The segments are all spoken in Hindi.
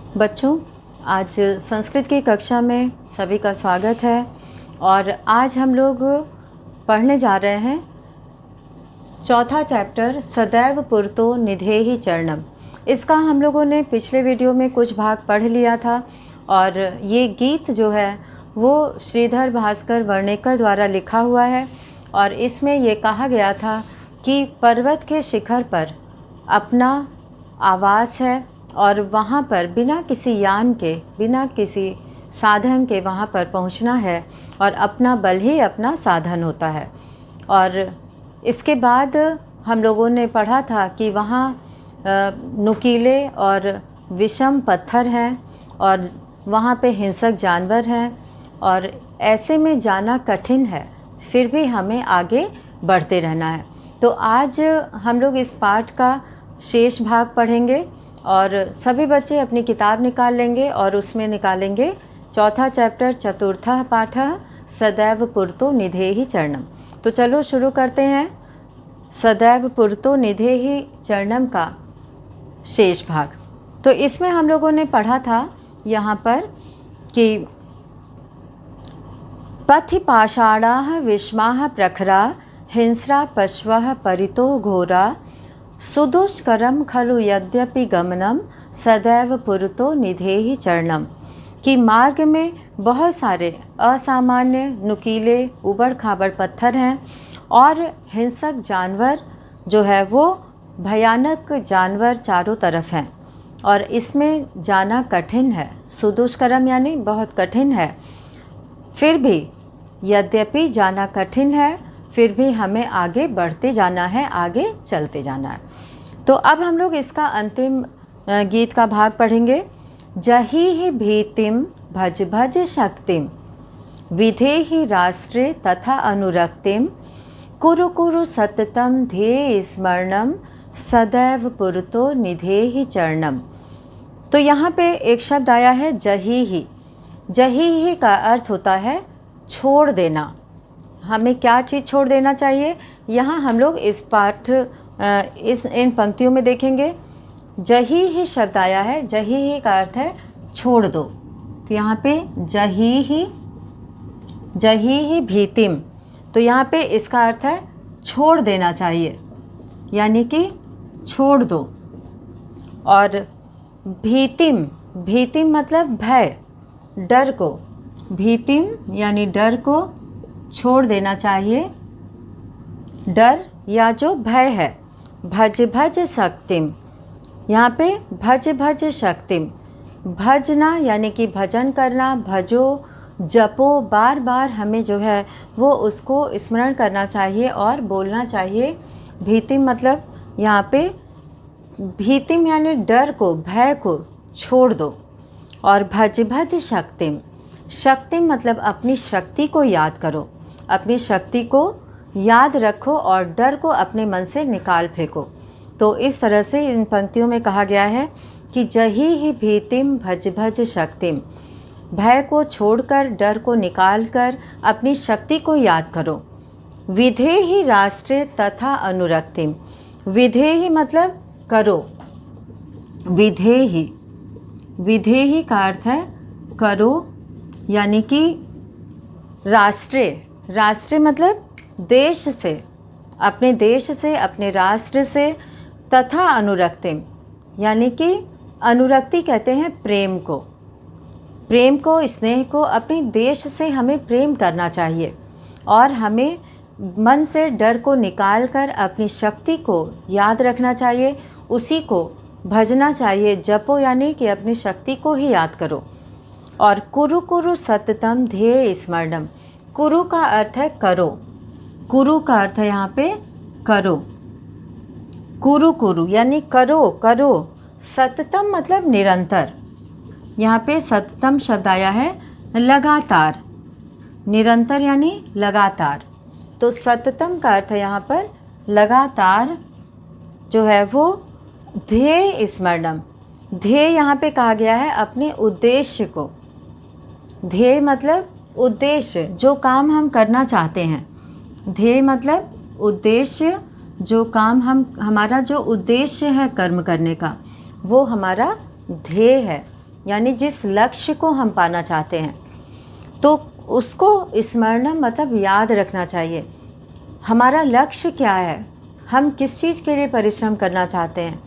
बच्चों, आज संस्कृत की कक्षा में सभी का स्वागत है और आज हम लोग पढ़ने जा रहे हैं चौथा चैप्टर सदैव पुरतो निधेहि चरणम। इसका हम लोगों ने पिछले वीडियो में कुछ भाग पढ़ लिया था और ये गीत जो है वो श्रीधर भास्कर वर्णेकर द्वारा लिखा हुआ है और इसमें ये कहा गया था कि पर्वत के शिखर पर अपना आवास है और वहाँ पर बिना किसी यान के, बिना किसी साधन के वहाँ पर पहुँचना है और अपना बल ही अपना साधन होता है। और इसके बाद हम लोगों ने पढ़ा था कि वहाँ नुकीले और विषम पत्थर हैं और वहाँ पे हिंसक जानवर हैं और ऐसे में जाना कठिन है, फिर भी हमें आगे बढ़ते रहना है। तो आज हम लोग इस पाठ का शेष भाग पढ़ेंगे और सभी बच्चे अपनी किताब निकाल लेंगे और उसमें निकालेंगे चौथा चैप्टर चतुर्थः पाठः सदैव पुरतो निधेहि चरणम। तो चलो शुरू करते हैं सदैव पुरतो निधेहि चरणम का शेष भाग। तो इसमें हम लोगों ने पढ़ा था यहाँ पर कि पथि पाषाणाः विष्माः प्रखरा हिंस्रा पश्वः परितो घोरा सुदुष्करम खलु यद्यपि गमनम सदैव पुरतो निधेहि चरणम। कि मार्ग में बहुत सारे असामान्य नुकीले उबड़ खाबड़ पत्थर हैं और हिंसक जानवर जो है वो भयानक जानवर चारों तरफ हैं और इसमें जाना कठिन है। सुदुष्करम यानी बहुत कठिन है, फिर भी यद्यपि जाना कठिन है फिर भी हमें आगे बढ़ते जाना है, आगे चलते जाना है। तो अब हम लोग इसका अंतिम गीत का भाग पढ़ेंगे। जही ही भीतिम भज भज शक्तिम विधेहि राष्ट्रे तथा अनुरक्तिम कुरु कुरु सततम ध्येय स्मरणम सदैव पुरतो निधेहि चरणम। तो यहाँ पे एक शब्द आया है जही ही। जही ही का अर्थ होता है छोड़ देना। हमें क्या चीज़ छोड़ देना चाहिए, यहाँ हम लोग इस पाठ इन पंक्तियों में देखेंगे। जही ही शब्द आया है, जही ही का अर्थ है छोड़ दो। तो यहाँ पे जही ही भीतिम, तो यहाँ पे इसका अर्थ है छोड़ देना चाहिए, यानी कि छोड़ दो। और भीतिम, भीतिम मतलब भय, डर को, भीतिम यानी डर को छोड़ देना चाहिए, डर या जो भय है। भज भज शक्तिम, यहाँ पे भज भज शक्तिम, भजना यानी कि भजन करना, भजो जपो, बार बार हमें जो है वो उसको स्मरण करना चाहिए और बोलना चाहिए। भीतिम मतलब यहाँ पे भीतिम यानी डर को, भय को छोड़ दो। और भज भज शक्तिम, शक्तिम मतलब अपनी शक्ति को याद करो, अपनी शक्ति को याद रखो और डर को अपने मन से निकाल फेंको। तो इस तरह से इन पंक्तियों में कहा गया है कि जही ही भीतिम भज भज शक्तिम, भय को छोड़कर, डर को निकालकर अपनी शक्ति को याद करो। विधेहि राष्ट्रे तथा अनुरक्तिम, विधेहि मतलब करो, विधेहि, विधेहि का अर्थ है करो, यानी कि राष्ट्रे, राष्ट्र मतलब देश से, अपने देश से, अपने राष्ट्र से, तथा अनुरक्तिम यानी कि अनुरक्ति कहते हैं प्रेम को, प्रेम को, स्नेह को, अपने देश से हमें प्रेम करना चाहिए और हमें मन से डर को निकालकर अपनी शक्ति को याद रखना चाहिए, उसी को भजना चाहिए। जपो यानी कि अपनी शक्ति को ही याद करो। और कुरु कुरु सततम ध्येय स्मरणम, कुरु का अर्थ है करो, कुरु का अर्थ है यहाँ पे करो, कुरु कुरु यानी करो करो। सततम मतलब निरंतर, यहाँ पे सततम शब्द आया है लगातार, निरंतर यानी लगातार। तो सततम का अर्थ है यहाँ पर लगातार जो है वो ध्येय स्मरणम। ध्येय यहाँ पे कहा गया है अपने उद्देश्य को, ध्येय मतलब उद्देश्य, जो काम हम करना चाहते हैं। ध्येय मतलब उद्देश्य, जो काम हमारा जो उद्देश्य है कर्म करने का वो हमारा ध्येय है। यानी जिस लक्ष्य को हम पाना चाहते हैं, तो उसको स्मरणम मतलब याद रखना चाहिए। हमारा लक्ष्य क्या है, हम किस चीज़ के लिए परिश्रम करना चाहते हैं,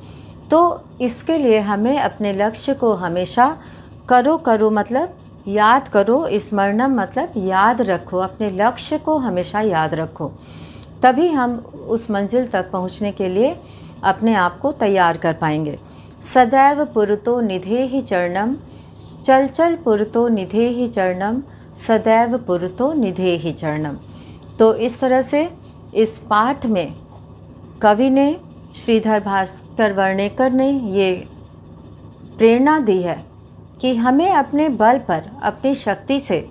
तो इसके लिए हमें अपने लक्ष्य को हमेशा करो मतलब याद करो, स्मरणम मतलब याद रखो, अपने लक्ष्य को हमेशा याद रखो, तभी हम उस मंजिल तक पहुंचने के लिए अपने आप को तैयार कर पाएंगे। सदैव पुरतो निधेहि चरणम, चल चल पुरतो निधेहि चरणम, सदैव पुरतो निधेहि चरणम। तो इस तरह से इस पाठ में कवि ने, श्रीधर भास्कर वर्णेकर ने ये प्रेरणा दी है कि हमें अपने बल पर, अपनी शक्ति से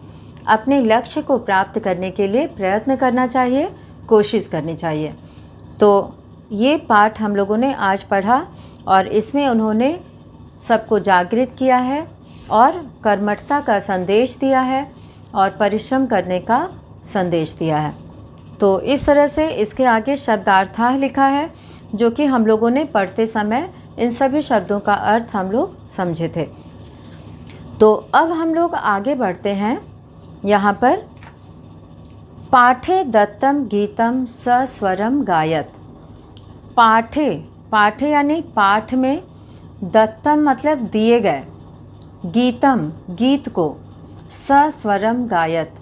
अपने लक्ष्य को प्राप्त करने के लिए प्रयत्न करना चाहिए, कोशिश करनी चाहिए। तो ये पाठ हम लोगों ने आज पढ़ा और इसमें उन्होंने सबको जागृत किया है और कर्मठता का संदेश दिया है और परिश्रम करने का संदेश दिया है। तो इस तरह से इसके आगे शब्दार्थाह लिखा है, जो कि हम लोगों ने पढ़ते समय इन सभी शब्दों का अर्थ हम लोग समझे थे। तो अब हम लोग आगे बढ़ते हैं। यहाँ पर पाठे दत्तम गीतम सस्वरम गायत। पाठे, पाठे यानी पाठ में, दत्तम मतलब दिए गए, गीतम गीत को, सस्वरम गायत,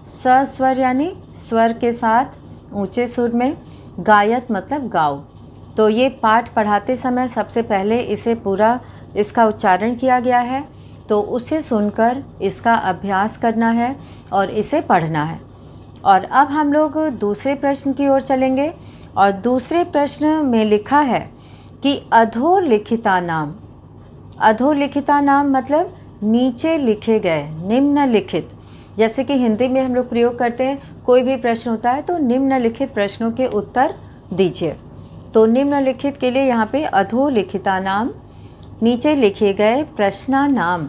सस्वर यानी स्वर के साथ ऊंचे सुर में, गायत मतलब गाओ। तो ये पाठ पढ़ाते समय सबसे पहले इसे पूरा इसका उच्चारण किया गया है, तो उसे सुनकर इसका अभ्यास करना है और इसे पढ़ना है। और अब हम लोग दूसरे प्रश्न की ओर चलेंगे और दूसरे प्रश्न में लिखा है कि अधोलिखिता नाम। अधोलिखिता नाम मतलब नीचे लिखे गए, निम्नलिखित। जैसे कि हिंदी में हम लोग प्रयोग करते हैं, कोई भी प्रश्न होता है तो निम्नलिखित प्रश्नों के उत्तर दीजिए। तो निम्नलिखित के लिए यहाँ पे अधोलिखिता नाम, नीचे लिखे गए प्रश्ना नाम,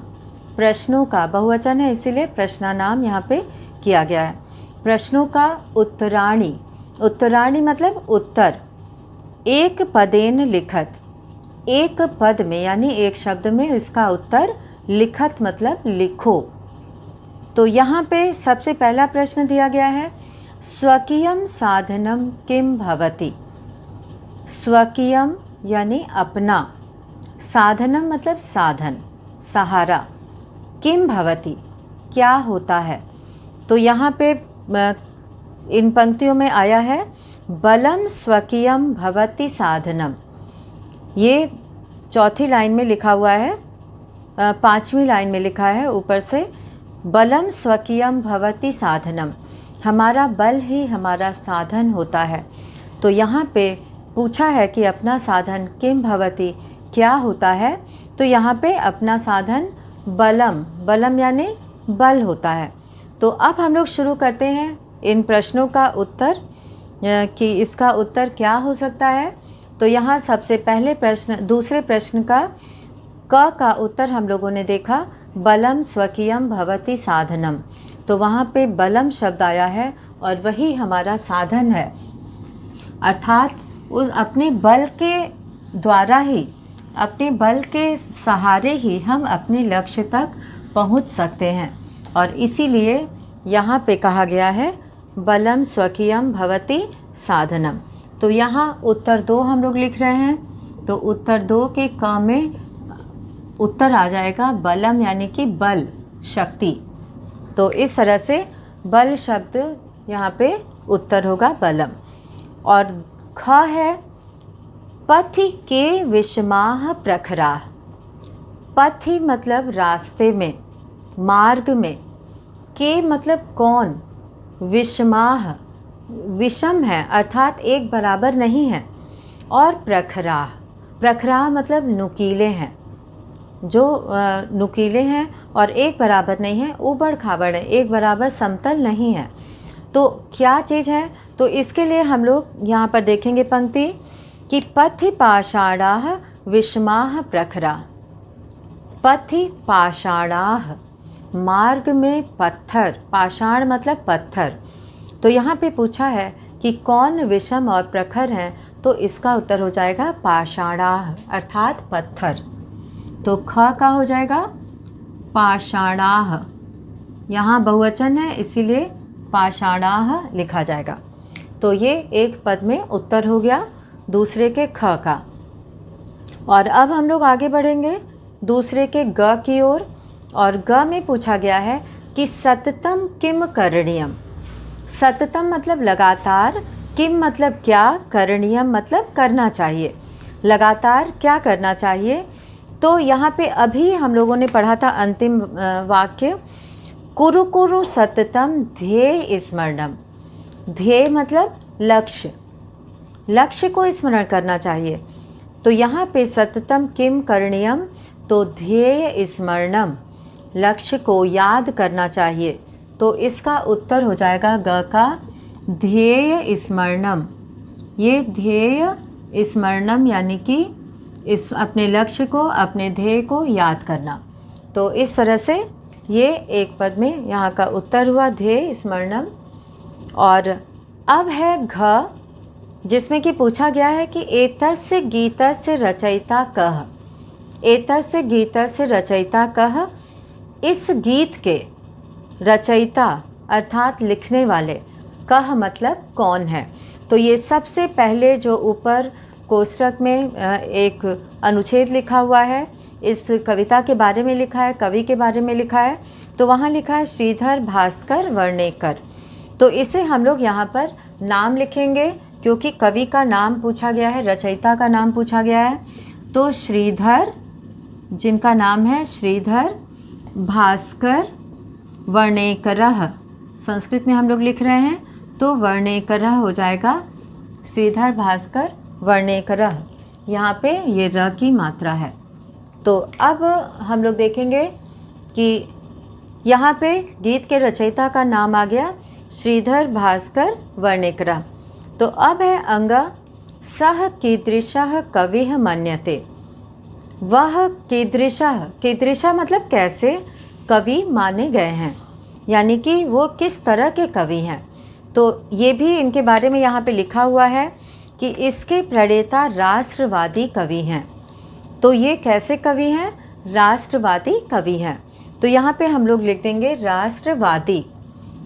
प्रश्नों का बहुवचन है इसीलिए प्रश्ना नाम यहाँ पे किया गया है। प्रश्नों का उत्तराणी, उत्तराणी मतलब उत्तर, एक पदेन लिखत, एक पद में यानी एक शब्द में इसका उत्तर, लिखत मतलब लिखो। तो यहाँ पे सबसे पहला प्रश्न दिया गया है, स्वकीयम साधनम किम भवति। स्वकीयम यानी अपना, साधनम मतलब साधन, सहारा, किम भवति क्या होता है। तो यहाँ पे इन पंक्तियों में आया है बलम स्वकीयम भवति साधनम। ये चौथी लाइन में लिखा हुआ है, पांचवी लाइन में लिखा है ऊपर से, बलम स्वकीयम भवति साधनम, हमारा बल ही हमारा साधन होता है। तो यहाँ पे पूछा है कि अपना साधन किम भवति क्या होता है, तो यहाँ पे अपना साधन बलम, बलम यानी बल होता है। तो अब हम लोग शुरू करते हैं इन प्रश्नों का उत्तर कि इसका उत्तर क्या हो सकता है। तो यहाँ सबसे पहले प्रश्न, दूसरे प्रश्न का क का उत्तर हम लोगों ने देखा, बलम स्वकीयम भवति साधनम। तो वहाँ पे बलम शब्द आया है और वही हमारा साधन है, अर्थात उस अपने बल के द्वारा ही, अपने बल के सहारे ही हम अपने लक्ष्य तक पहुँच सकते हैं। और इसीलिए यहाँ पे कहा गया है बलम स्वकीयम भवति साधनम। तो यहाँ उत्तर 2 हम लोग लिख रहे हैं, तो उत्तर 2 के क में उत्तर आ जाएगा बलम यानी कि बल, शक्ति। तो इस तरह से बल शब्द यहाँ पे उत्तर होगा बलम। और ख है पथि के विषमाह प्रखराः। पथि मतलब रास्ते में, मार्ग में, के मतलब कौन, विषमाह विषम है अर्थात एक बराबर नहीं है, और प्रखराः, प्रखराः मतलब नुकीले हैं, जो नुकीले हैं और एक बराबर नहीं है, ऊबड़ खाबड़ है, एक बराबर समतल नहीं है। तो क्या चीज़ है, तो इसके लिए हम लोग यहाँ पर देखेंगे पंक्ति कि पथि पाषाणाः विषमाः प्रखराः। पथि पाषाणाः, मार्ग में पत्थर, पाषाण मतलब पत्थर। तो यहाँ पे पूछा है कि कौन विषम और प्रखर हैं, तो इसका उत्तर हो जाएगा पाषाणाः अर्थात पत्थर। तो ख का हो जाएगा पाषाणाः, यहाँ बहुवचन है इसीलिए पाषाणाः लिखा जाएगा। तो ये एक पद में उत्तर हो गया दूसरे के ख का। और अब हम लोग आगे बढ़ेंगे दूसरे के ग की ओर। और ग में पूछा गया है कि सततम किम करणीयम। सततम मतलब लगातार, किम मतलब क्या, करणीयम मतलब करना चाहिए। लगातार क्या करना चाहिए। तो यहाँ पे अभी हम लोगों ने पढ़ा था अंतिम वाक्य, कुरु कुरु सततम ध्येय स्मरणम। ध्येय मतलब लक्ष्य, लक्ष्य को स्मरण करना चाहिए। तो यहाँ पे सततम किम करणीयम, तो ध्येय स्मरणम, लक्ष्य को याद करना चाहिए। तो इसका उत्तर हो जाएगा ग का ध्येय स्मरणम। ये ध्येय स्मरणम यानी कि इस अपने लक्ष्य को, अपने ध्येय को याद करना। तो इस तरह से ये एक पद में यहाँ का उत्तर हुआ ध्येय स्मरणम। और अब है घ, जिसमें कि पूछा गया है कि एतस्य गीतस्य रचयिता कः। एतस्य गीतस्य रचयिता कः, इस गीत के रचयिता अर्थात लिखने वाले, कः मतलब कौन है। तो ये सबसे पहले जो ऊपर कोष्ठक में एक अनुच्छेद लिखा हुआ है, इस कविता के बारे में लिखा है, कवि के बारे में लिखा है। तो वहाँ लिखा है श्रीधर भास्कर वर्णेकर। तो इसे हम लोग यहाँ पर नाम लिखेंगे क्योंकि कवि का नाम पूछा गया है, रचयिता का नाम पूछा गया है। तो श्रीधर, जिनका नाम है श्रीधर भास्कर वर्णेकरः, संस्कृत में हम लोग लिख रहे हैं तो वर्णेकरः हो जाएगा, श्रीधर भास्कर वर्णेकरः। यहाँ पे ये र की मात्रा है। तो अब हम लोग देखेंगे कि यहाँ पे गीत के रचयिता का नाम आ गया श्रीधर भास्कर वर्णेकरः। तो अब है अंग, सह कीदृशः कविः मन्यते। वह कीदृशः, कीदृशः मतलब कैसे कवि माने गए हैं, यानी कि वो किस तरह के कवि हैं। तो ये भी इनके बारे में यहाँ पे लिखा हुआ है कि इसके प्रणेता राष्ट्रवादी कवि हैं। तो ये कैसे कवि हैं, राष्ट्रवादी कवि हैं। तो यहाँ पे हम लोग लिख देंगे राष्ट्रवादी।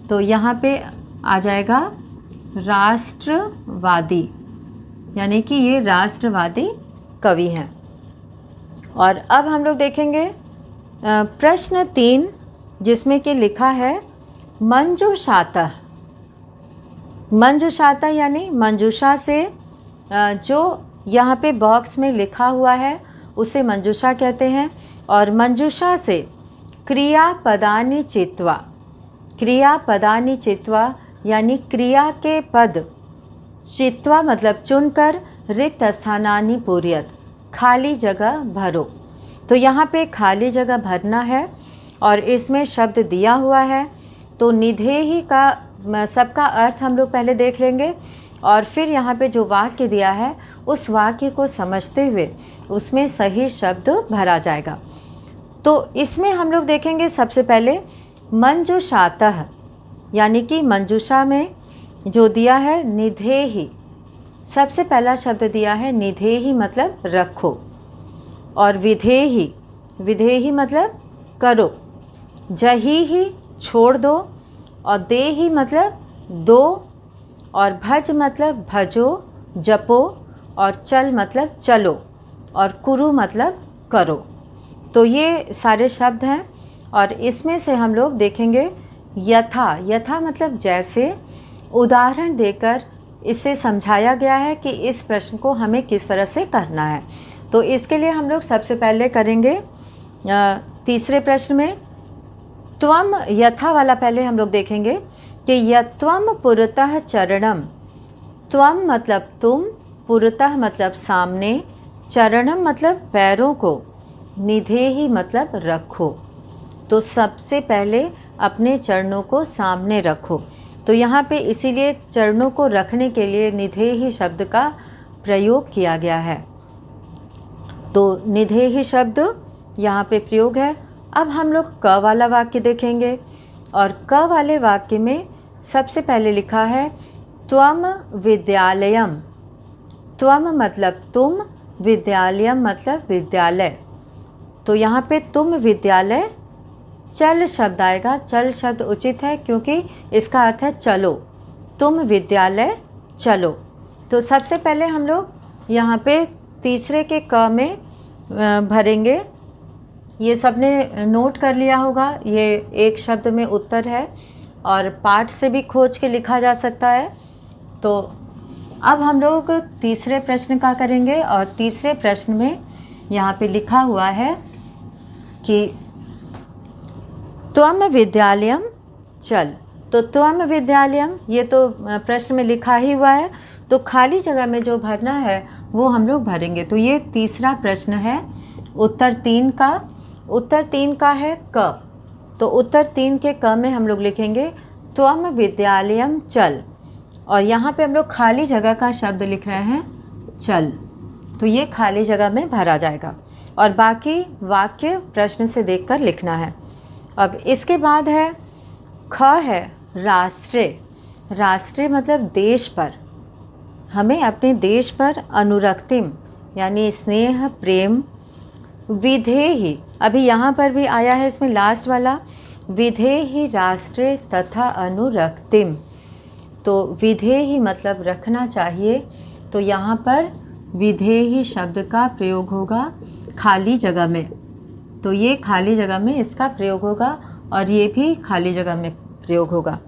तो यहाँ पे आ जाएगा राष्ट्रवादी, यानी कि ये राष्ट्रवादी कवि हैं। और अब हम लोग देखेंगे प्रश्न 3, जिसमें कि लिखा है मंजूषातः। मंजूषातः यानी मंजूषा से, जो यहाँ पे बॉक्स में लिखा हुआ है उसे मंजूषा कहते हैं। और मंजूषा से क्रियापदानि चित्वा, क्रियापदानि चित्वा यानी क्रिया के पद, चित्वा मतलब चुनकर, रिक्त स्थानानि पूरयत, खाली जगह भरो। तो यहाँ पे खाली जगह भरना है और इसमें शब्द दिया हुआ है। तो निधेहि का सबका अर्थ हम लोग पहले देख लेंगे और फिर यहाँ पे जो वाक्य दिया है उस वाक्य को समझते हुए उसमें सही शब्द भरा जाएगा। तो इसमें हम लोग देखेंगे सबसे पहले मंजूषातः, यानी कि मंजूषा में जो दिया है निधेहि, सबसे पहला शब्द दिया है निधेहि मतलब रखो, और विधेहि, विधेहि मतलब करो, जही ही छोड़ दो, और देहि मतलब दो, और भज मतलब भजो जपो, और चल मतलब चलो, और कुरु मतलब करो। तो ये सारे शब्द हैं और इसमें से हम लोग देखेंगे यथा। यथा मतलब जैसे, उदाहरण देकर इसे समझाया गया है कि इस प्रश्न को हमें किस तरह से करना है। तो इसके लिए हम लोग सबसे पहले करेंगे तीसरे प्रश्न में त्वम यथा वाला पहले हम लोग देखेंगे कि यत्वम पुरतः चरणम। त्वम मतलब तुम, पुरतः मतलब सामने, चरणम मतलब पैरों को, निधेहि मतलब रखो। तो सबसे पहले अपने चरणों को सामने रखो। तो यहाँ पे इसीलिए चरणों को रखने के लिए निधेहि शब्द का प्रयोग किया गया है। तो निधेहि शब्द यहाँ पे प्रयोग है। अब हम लोग क वाला वाक्य देखेंगे और क वाले वाक्य में सबसे पहले लिखा है त्वम विद्यालयम। त्वम मतलब तुम, विद्यालयम मतलब विद्यालय। तो यहाँ पे तुम विद्यालय चल शब्द आएगा। चल शब्द उचित है क्योंकि इसका अर्थ है चलो, तुम विद्यालय चलो। तो सबसे पहले हम लोग यहाँ पे तीसरे के क में भरेंगे। ये सबने नोट कर लिया होगा, ये एक शब्द में उत्तर है और पाठ से भी खोज के लिखा जा सकता है। तो अब हम लोग तीसरे प्रश्न का करेंगे और तीसरे प्रश्न में यहाँ पे लिखा हुआ है कि त्वम विद्यालयम चल। तो त्वम विद्यालयम ये तो प्रश्न में लिखा ही हुआ है, तो खाली जगह में जो भरना है वो हम लोग भरेंगे। तो ये तीसरा प्रश्न है उत्तर 3 का। उत्तर 3 का है क। तो उत्तर 3 के क में हम लोग लिखेंगे त्वम विद्यालयम चल, और यहाँ पे हम लोग खाली जगह का शब्द लिख रहे हैं चल। तो ये खाली जगह में भरा जाएगा और बाकी वाक्य प्रश्न से देखकर लिखना है। अब इसके बाद है ख है राष्ट्रीय। राष्ट्रीय मतलब देश पर, हमें अपने देश पर अनुरक्तिम यानी स्नेह प्रेम, विधेहि अभी यहाँ पर भी आया है इसमें लास्ट वाला, विधेहि राष्ट्रीय तथा अनुरक्तिम। तो विधेहि मतलब रखना चाहिए, तो यहाँ पर विधेहि शब्द का प्रयोग होगा खाली जगह में। तो ये खाली जगह में इसका प्रयोग होगा और ये भी खाली जगह में प्रयोग होगा।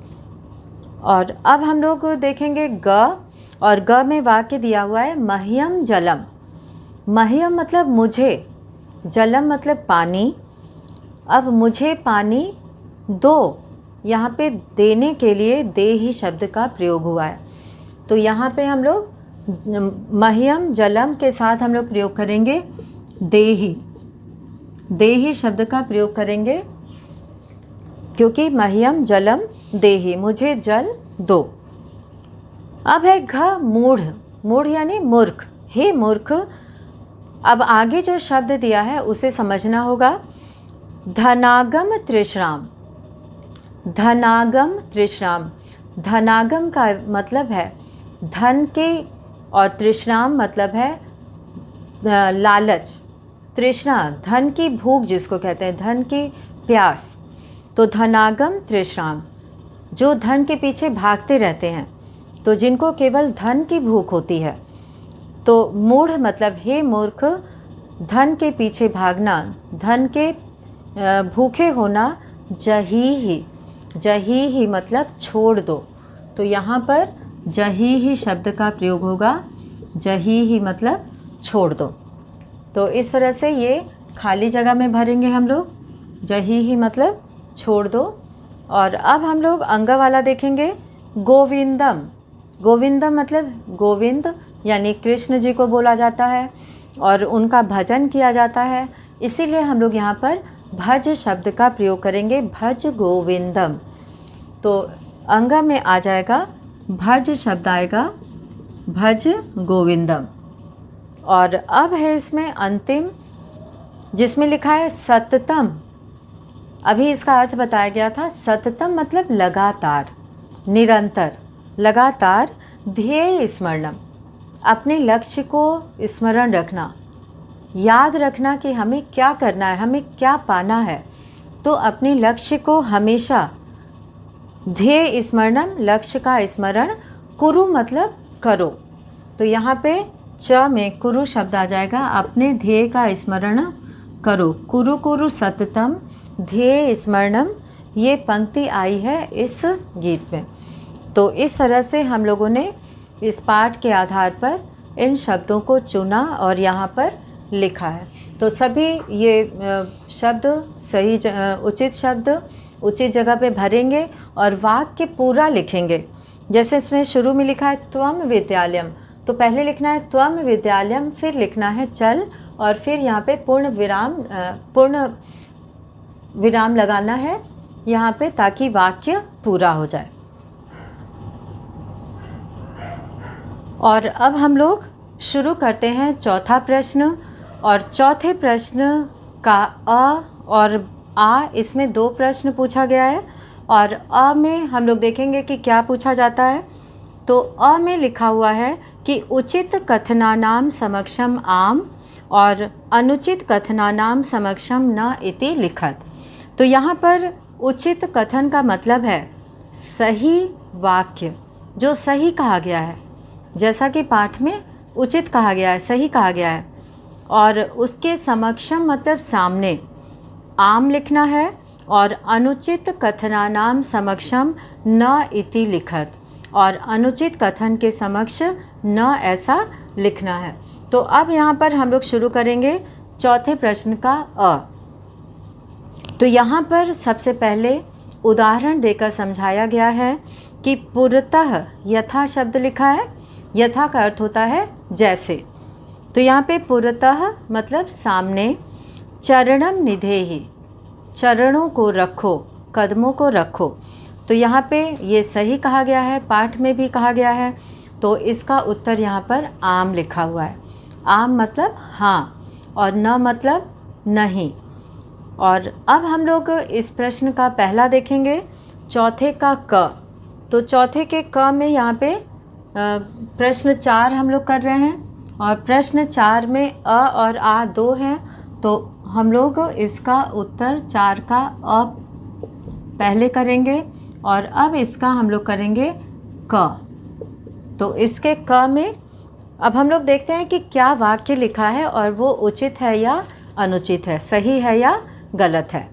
और अब हम लोग देखेंगे ग, और ग में वाक्य दिया हुआ है मह्यम जलम। मह्यम मतलब मुझे, जलम मतलब पानी। अब मुझे पानी दो, यहाँ पे देने के लिए दे ही शब्द का प्रयोग हुआ है। तो यहाँ पे हम लोग मह्यम जलम के साथ हम लोग प्रयोग करेंगे देही। देही शब्द का प्रयोग करेंगे क्योंकि मह्यम जलम देही, मुझे जल दो। अब है घ मूढ़। मूढ़ यानी मूर्ख। हे मूर्ख। अब आगे जो शब्द दिया है उसे समझना होगा। धनागम तृष्णाम। धनागम तृष्णाम, धनागम का मतलब है धन के, और तृष्णाम मतलब है लालच। तृष्णा धन की भूख जिसको कहते हैं, धन की प्यास। तो धनागम तृष्णाम, जो धन के पीछे भागते रहते हैं, तो जिनको केवल धन की भूख होती है। तो मूढ़ मतलब हे मूर्ख, धन के पीछे भागना, धन के भूखे होना। जही ही, जही ही मतलब छोड़ दो। तो यहाँ पर जही ही शब्द का प्रयोग होगा। जही ही मतलब छोड़ दो। तो इस तरह से ये खाली जगह में भरेंगे हम लोग, जही ही मतलब छोड़ दो। और अब हम लोग अंग वाला देखेंगे गोविंदम। गोविंदम मतलब गोविंद यानी कृष्ण जी को बोला जाता है और उनका भजन किया जाता है, इसीलिए हम लोग यहाँ पर भज शब्द का प्रयोग करेंगे, भज गोविंदम। तो अंग में आ जाएगा भज शब्द आएगा, भज गोविंदम। और अब है इसमें अंतिम जिसमें लिखा है सततम। अभी इसका अर्थ बताया गया था। सततम मतलब लगातार, निरंतर, लगातार। ध्येय स्मरणम, अपने लक्ष्य को स्मरण रखना, याद रखना कि हमें क्या करना है, हमें क्या पाना है। तो अपने लक्ष्य को हमेशा, ध्येय स्मरणम लक्ष्य का स्मरण, कुरु मतलब करो। तो यहाँ पे च में कुरु शब्द आ जाएगा, अपने ध्येय का स्मरण करो। कुरु कुरु सततम ध्येय स्मरणम, ये पंक्ति आई है इस गीत में। तो इस तरह से हम लोगों ने इस पाठ के आधार पर इन शब्दों को चुना और यहाँ पर लिखा है। तो सभी ये शब्द सही उचित शब्द उचित जगह पे भरेंगे और वाक्य पूरा लिखेंगे। जैसे इसमें शुरू में लिखा है त्वम विद्यालयम, तो पहले लिखना है त्वम विद्यालयम, फिर लिखना है चल, और फिर यहाँ पे पूर्ण विराम लगाना है यहाँ पे ताकि वाक्य पूरा हो जाए। और अब हम लोग शुरू करते हैं चौथा प्रश्न। और चौथे प्रश्न का अ और आ, इसमें 2 प्रश्न पूछा गया है। और अ में हम लोग देखेंगे कि क्या पूछा जाता है। तो अ में लिखा हुआ है कि उचित कथनानाम समक्षम आम और अनुचित कथनानाम समक्षम न इति लिखत। तो यहाँ पर उचित कथन का मतलब है सही वाक्य, जो सही कहा गया है, जैसा कि पाठ में उचित कहा गया है, सही कहा गया है। और उसके समक्षम मतलब सामने आम लिखना है, और अनुचित कथनानाम समक्षम न इति लिखत, और अनुचित कथन के समक्ष न ऐसा लिखना है। तो अब यहाँ पर हम लोग शुरू करेंगे चौथे प्रश्न का अ। तो यहाँ पर सबसे पहले उदाहरण देकर समझाया गया है कि पुरतः यथा शब्द लिखा है, यथा का अर्थ होता है जैसे। तो यहाँ पे पुरतः मतलब सामने, चरणम निधेहि चरणों को रखो, कदमों को रखो। तो यहाँ पे ये सही कहा गया है, पाठ में भी कहा गया है, तो इसका उत्तर यहाँ पर आम लिखा हुआ है। आम मतलब हाँ, और न मतलब नहीं। और अब हम लोग इस प्रश्न का पहला देखेंगे, चौथे का क। तो चौथे के क में यहाँ पे प्रश्न 4 हम लोग कर रहे हैं, और प्रश्न 4 में अ और आ 2 हैं, तो हम लोग इसका उत्तर 4 का अ पहले करेंगे, और अब इसका हम लोग करेंगे क। तो इसके क में अब हम लोग देखते हैं कि क्या वाक्य लिखा है और वो उचित है या अनुचित है, सही है या गलत है।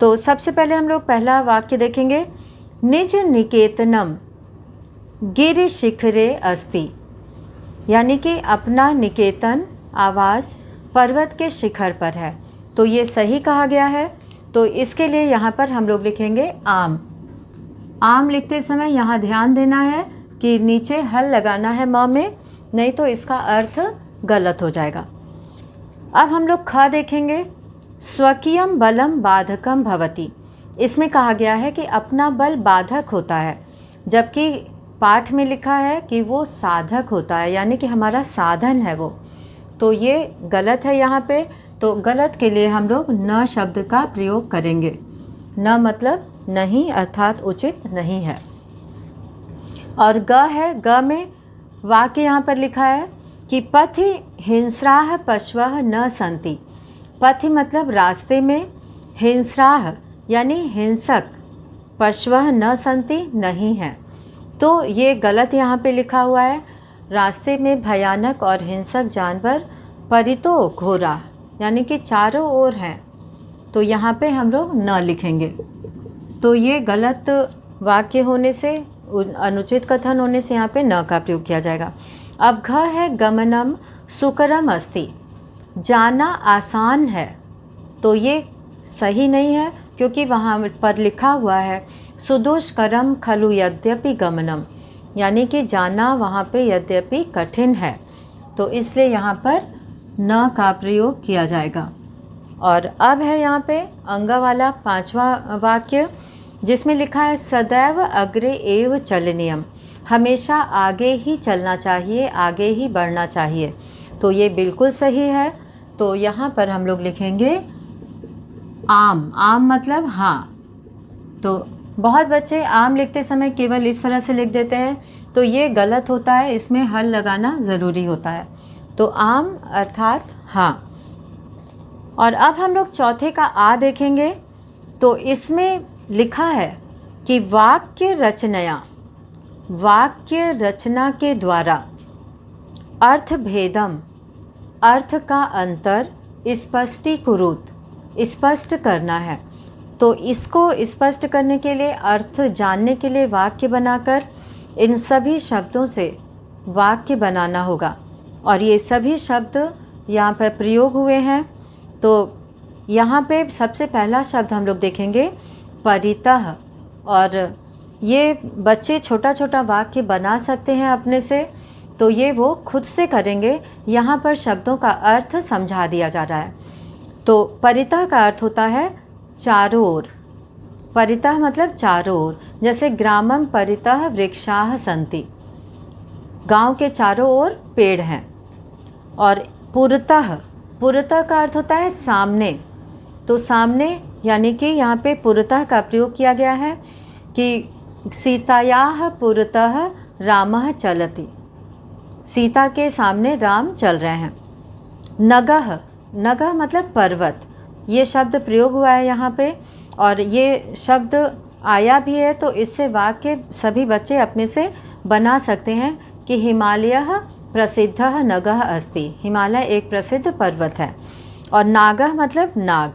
तो सबसे पहले हम लोग पहला वाक्य देखेंगे, निज निकेतनम गिरि शिखरे अस्ति, यानी कि अपना निकेतन आवास पर्वत के शिखर पर है। तो ये सही कहा गया है, तो इसके लिए यहाँ पर हम लोग लिखेंगे आम। आम लिखते समय यहाँ ध्यान देना है कि नीचे हल लगाना है म में, नहीं तो इसका अर्थ गलत हो जाएगा। अब हम लोग ख देखेंगे, स्वकीयम बलम बाधकम भवति। इसमें कहा गया है कि अपना बल बाधक होता है, जबकि पाठ में लिखा है कि वो साधक होता है, यानी कि हमारा साधन है वो। तो ये गलत है यहाँ पे, तो गलत के लिए हम लोग न शब्द का प्रयोग करेंगे। न मतलब नहीं, अर्थात उचित नहीं है। और ग है, ग में वाक्य यहाँ पर लिखा है कि पथि हिंस्राह पशवः न सन्ति। पथि मतलब रास्ते में, हिंस्राह यानी हिंसक, पशवः न सन्ति नहीं है। तो ये गलत यहाँ पे लिखा हुआ है। रास्ते में भयानक और हिंसक जानवर परितो घोरा, यानी कि चारों ओर हैं, तो यहाँ पे हम लोग न लिखेंगे। तो ये गलत वाक्य होने से, अनुचित कथन होने से यहाँ पे न का प्रयोग किया जाएगा। अब घ है, गमनम सुकरम अस्ति, जाना आसान है। तो ये सही नहीं है, क्योंकि वहाँ पर लिखा हुआ है सुदुष्करम खलु यद्यपि गमनम, यानी कि जाना वहाँ पे यद्यपि कठिन है, तो इसलिए यहाँ पर न का प्रयोग किया जाएगा। और अब है यहाँ पे अंगा वाला पांचवा वाक्य, जिसमें लिखा है सदैव अग्रे एव चलनीयम, हमेशा आगे ही चलना चाहिए, आगे ही बढ़ना चाहिए। तो ये बिल्कुल सही है, तो यहाँ पर हम लोग लिखेंगे आम। आम मतलब हाँ। तो बहुत बच्चे आम लिखते समय केवल इस तरह से लिख देते हैं, तो ये गलत होता है, इसमें हल लगाना ज़रूरी होता है। तो आम अर्थात हाँ। और अब हम लोग चौथे का आ देखेंगे, तो इसमें लिखा है कि वाक्य रचनया, वाक्य रचना के द्वारा अर्थ भेदम, अर्थ का अंतर स्पष्टीकुरुत, स्पष्ट करना है। तो इसको स्पष्ट करने के लिए, अर्थ जानने के लिए वाक्य बनाकर इन सभी शब्दों से वाक्य बनाना होगा। और ये सभी शब्द यहाँ पर प्रयोग हुए हैं। तो यहाँ पे सबसे पहला शब्द हम लोग देखेंगे परितः, और ये बच्चे छोटा छोटा वाक्य बना सकते हैं अपने से, तो ये वो खुद से करेंगे। यहाँ पर शब्दों का अर्थ समझा दिया जा रहा है। तो परितः का अर्थ होता है चारों ओर। परितः मतलब चारों ओर, जैसे ग्रामम परितः वृक्षाः सन्ति, गांव के चारों ओर पेड़ हैं। और पुरतः, पुरतः का अर्थ होता है सामने। तो सामने यानी कि यहाँ पे पुरतः का प्रयोग किया गया है कि सीतायाः पुरतः रामः चलति, सीता के सामने राम चल रहे हैं। नगः, नगः मतलब पर्वत, ये शब्द प्रयोग हुआ है यहाँ पे और ये शब्द आया भी है, तो इससे वाक्य सभी बच्चे अपने से बना सकते हैं कि हिमालयः प्रसिद्धः नगः अस्ति। हिमालय एक प्रसिद्ध पर्वत है। और नागः मतलब नाग।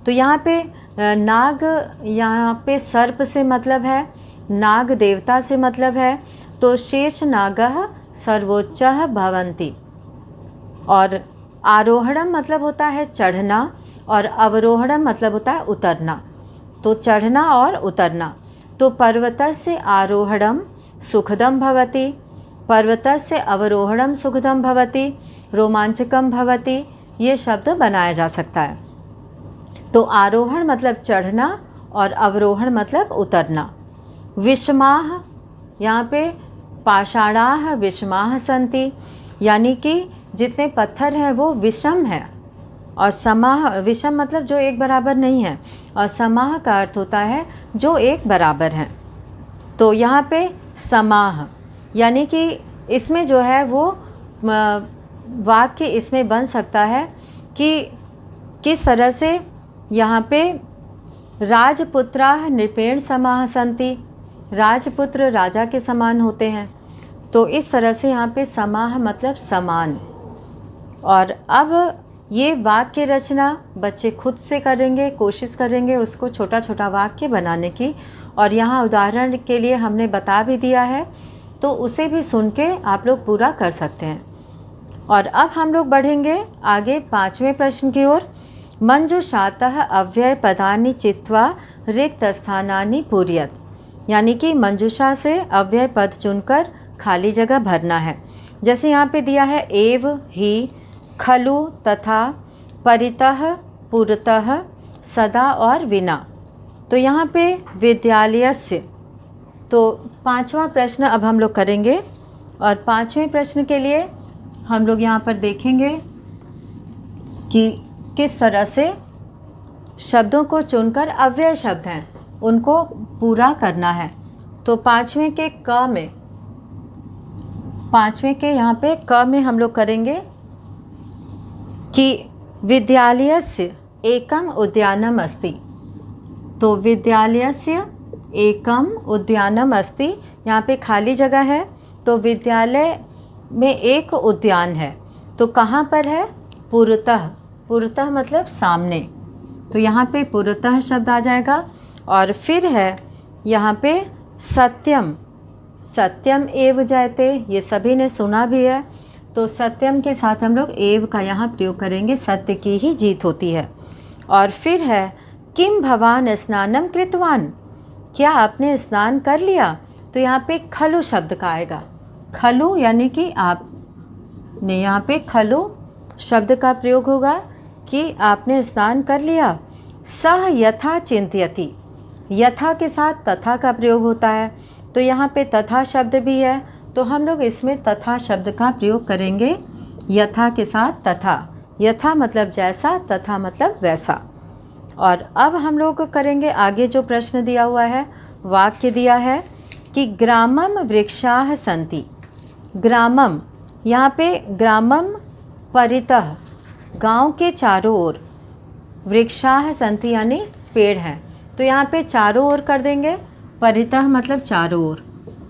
तो यहाँ पे नाग, यहाँ पे सर्प से मतलब है, नाग देवता से मतलब है। तो शेष नागः सर्वोच्चः भवन्ति। और आरोहणम मतलब होता है चढ़ना, और अवरोहणम मतलब होता है उतरना। तो चढ़ना और उतरना। तो पर्वतस्य आरोहणम सुखदम भवति, पर्वतस्य अवरोहणम सुखदम भवति, रोमांचकम भवति। ये शब्द बनाया जा सकता है। तो आरोहण मतलब चढ़ना और अवरोहण मतलब उतरना। विषमाः, यहाँ पे पाषाणाः विषमाः सन्ति, यानी कि जितने पत्थर हैं वो विषम है। और समाह, विषम मतलब जो एक बराबर नहीं है, और समाह का अर्थ होता है जो एक बराबर हैं। तो यहाँ पे समाह यानी कि इसमें जो है वो वाक्य इसमें बन सकता है कि किस तरह से यहाँ पे राजपुत्राः नृपेण समाः सन्ति, राजपुत्र राजा के समान होते हैं। तो इस तरह से यहाँ पे समाह मतलब समान। और अब ये वाक्य रचना बच्चे खुद से करेंगे, कोशिश करेंगे उसको छोटा छोटा वाक्य बनाने की। और यहाँ उदाहरण के लिए हमने बता भी दिया है, तो उसे भी सुन के आप लोग पूरा कर सकते हैं। और अब हम लोग बढ़ेंगे आगे 5वें प्रश्न की ओर। मंजूषातः अव्यय पदानि चित्वा रिक्त स्थानानि पूरयत, यानी कि मंजूषा से अव्यय पद चुनकर खाली जगह भरना है। जैसे यहाँ पे दिया है एव, ही, खलु, तथा, परितः, पुरतः, सदा और विना। तो यहाँ पे विद्यालयस्य। तो 5वां प्रश्न अब हम लोग करेंगे। और 5वें प्रश्न के लिए हम लोग यहाँ पर देखेंगे कि किस तरह से शब्दों को चुनकर अव्यय शब्द हैं उनको पूरा करना है। तो 5वें के क में, 5वें के यहाँ पे क में हम लोग करेंगे कि विद्यालयस्य एकम उद्यानम अस्ति। तो विद्यालयस्य एकम उद्यानम अस्ति, यहाँ पे खाली जगह है। तो विद्यालय में एक उद्यान है। तो कहाँ पर है? पुरतः। पुरतः मतलब सामने। तो यहाँ पे पुरतः शब्द आ जाएगा। और फिर है यहाँ पे सत्यम। सत्यम एव जयते, ये सभी ने सुना भी है। तो सत्यम के साथ हम लोग एव का यहाँ प्रयोग करेंगे, सत्य की ही जीत होती है। और फिर है किम भवान स्नानम कृतवान, क्या आपने स्नान कर लिया? तो यहाँ पे खलु शब्द का आएगा। खलु यानी कि आपने, यहाँ पे खलु शब्द का प्रयोग होगा कि आपने स्नान कर लिया। सह यथा चिंतयति, यथा के साथ तथा का प्रयोग होता है। तो यहाँ पे तथा शब्द भी है, तो हम लोग इसमें तथा शब्द का प्रयोग करेंगे यथा के साथ। तथा, यथा मतलब जैसा, तथा मतलब वैसा। और अब हम लोग करेंगे आगे जो प्रश्न दिया हुआ है, वाक्य दिया है कि ग्रामम वृक्षाः सन्ति। ग्रामम, यहाँ पे ग्रामम परितः, गांव के चारों ओर, वृक्षाः सन्ति यानी पेड़ हैं। तो यहाँ पे चारों ओर कर देंगे, परितः मतलब चारों ओर।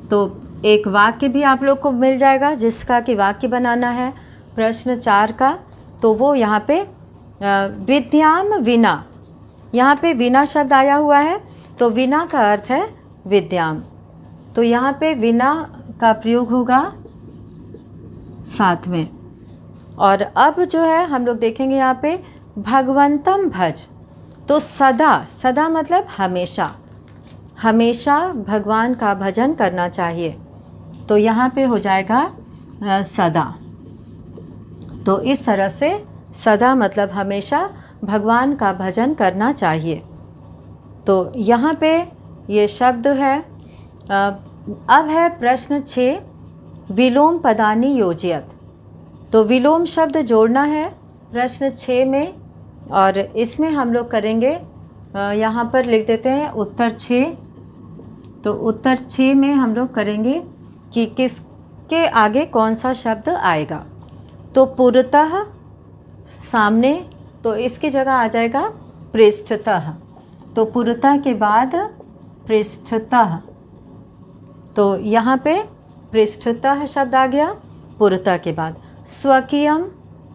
तो एक वाक्य भी आप लोग को मिल जाएगा जिसका कि वाक्य बनाना है प्रश्न 4 का। तो वो यहाँ पे विद्याम विना, यहाँ पे विना शब्द आया हुआ है। तो विना का अर्थ है विद्याम। तो यहाँ पे विना का प्रयोग होगा साथ में। और अब जो है हम लोग देखेंगे यहाँ पे भगवंतम भज। तो सदा, सदा मतलब हमेशा, हमेशा भगवान का भजन करना चाहिए। तो यहाँ पे हो जाएगा सदा। तो इस तरह से सदा मतलब हमेशा भगवान का भजन करना चाहिए। तो यहाँ पे ये शब्द है। अब है प्रश्न 6, विलोम पदानि योजयत। तो विलोम शब्द जोड़ना है प्रश्न 6 में। और इसमें हम लोग करेंगे, यहाँ पर लिख देते हैं उत्तर 6। तो उत्तर 6 में हम लोग करेंगे कि किसके आगे कौन सा शब्द आएगा। तो पुरतः सामने, तो इसकी जगह आ जाएगा पृष्ठतः। तो पुरतः के बाद पृष्ठतः, तो यहाँ पे पृष्ठतः शब्द आ गया पुरतः के बाद। स्वकीयम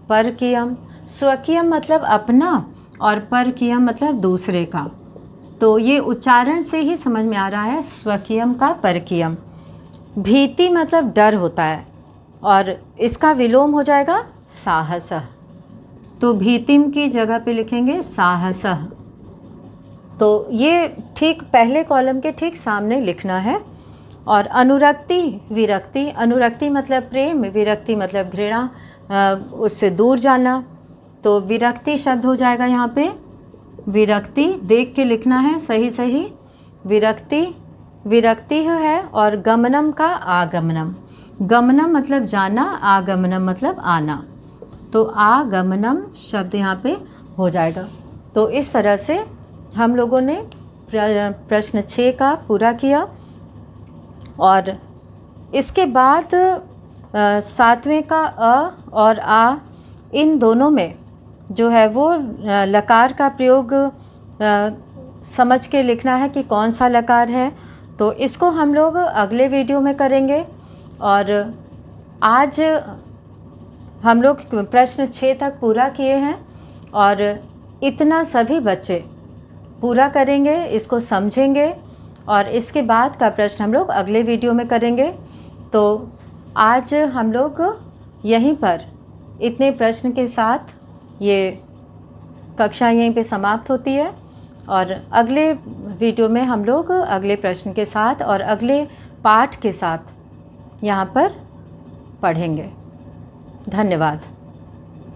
परकीयम, स्वकीयम मतलब अपना और परकीयम मतलब दूसरे का, तो ये उच्चारण से ही समझ में आ रहा है स्वकीयम का परकीयम। भीति मतलब डर होता है और इसका विलोम हो जाएगा साहसः, तो भीतिम की जगह पे लिखेंगे साहसः। तो ये ठीक पहले कॉलम के ठीक सामने लिखना है। और अनुरक्ति विरक्ति, अनुरक्ति मतलब प्रेम, विरक्ति मतलब घृणा, उससे दूर जाना, तो विरक्ति शब्द हो जाएगा यहाँ पे विरक्ति, देख के लिखना है सही सही। विरक्ति विरक्ति है और गमनम का आगमनम, गमनम मतलब जाना, आगमनम मतलब आना, तो आगमनम शब्द यहाँ पे हो जाएगा। तो इस तरह से हम लोगों ने प्रश्न 6 का पूरा किया। और इसके बाद 7वें का अ और आ, इन दोनों में जो है वो लकार का प्रयोग समझ के लिखना है कि कौन सा लकार है। तो इसको हम लोग अगले वीडियो में करेंगे। और आज हम लोग प्रश्न 6 तक पूरा किए हैं और इतना सभी बच्चे पूरा करेंगे, इसको समझेंगे और इसके बाद का प्रश्न हम लोग अगले वीडियो में करेंगे। तो आज हम लोग यहीं पर इतने प्रश्न के साथ ये कक्षा यहीं पे समाप्त होती है और अगले वीडियो में हम लोग अगले प्रश्न के साथ और अगले पाठ के साथ यहाँ पर पढ़ेंगे। धन्यवाद।